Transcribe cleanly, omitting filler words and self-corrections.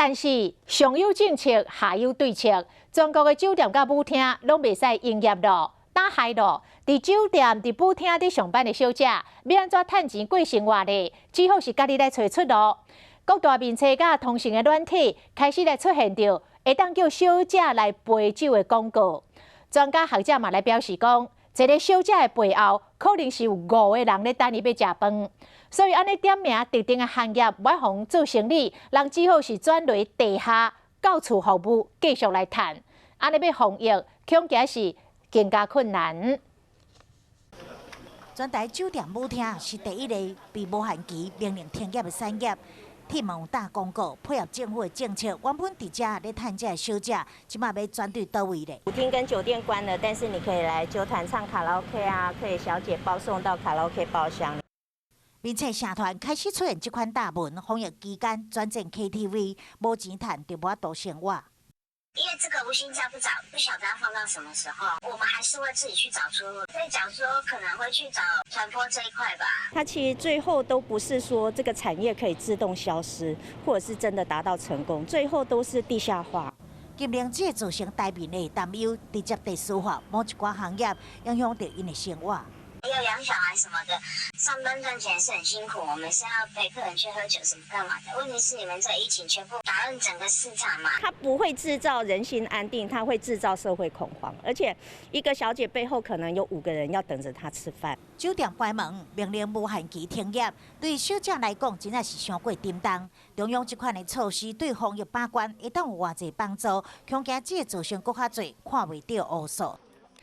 但是上有政策，下有对策，全国的酒店甲舞厅拢袂使营业咯，打害咯。伫酒店、伫舞厅伫上班的小姐，要安怎趁钱过生活呢？只好是家己来找出路。各大面册甲通讯的软体开始来出现着会当叫小姐来陪酒的广告。专家学者嘛来表示讲，一个小姐的背后可能是有5个人咧等伊要食饭。所以，安尼点名特定的行业，要互做生意，人只好是转落地下到处服务，继续来赚。安尼要防疫，恐惊是更加困难。全台酒店舞厅是第一个被无限期命令停业的产业。天网打广告，配合政府的政策，原本伫遮咧趁这小姐，即马要转对倒位咧？舞厅跟酒店关了，但是你可以来酒团唱卡拉 OK 啊，可以小姐包送到卡拉 OK 包厢。并且社团开始出现这款大文，防疫期间转战 KTV， 无钱赚就无法度生活。因为这个无薪假不晓得要放到什么时候，我们还是会自己去找出路。在讲说可能会去找传播这一块吧。它其实最后都不是说这个产业可以自动消失，或者是真的达到成功，最后都是地下化。今年这造成台面的担忧，直接地抒发某一寡行业影响到因的生活。也有养小孩什么的，上班赚钱是很辛苦，我们是要陪客人去喝酒什么干嘛的。问题是你们这疫情全部打乱整个市场嘛。它不会制造人心安定，它会制造社会恐慌，而且一个小姐背后可能有5个人要等着她吃饭。酒店关门，命令无限期停业，对小姐来讲真的是伤过叮当。中央这款的措施对防疫把关会当有偌济帮助，恐惊这造成更较侪看袂到乌数。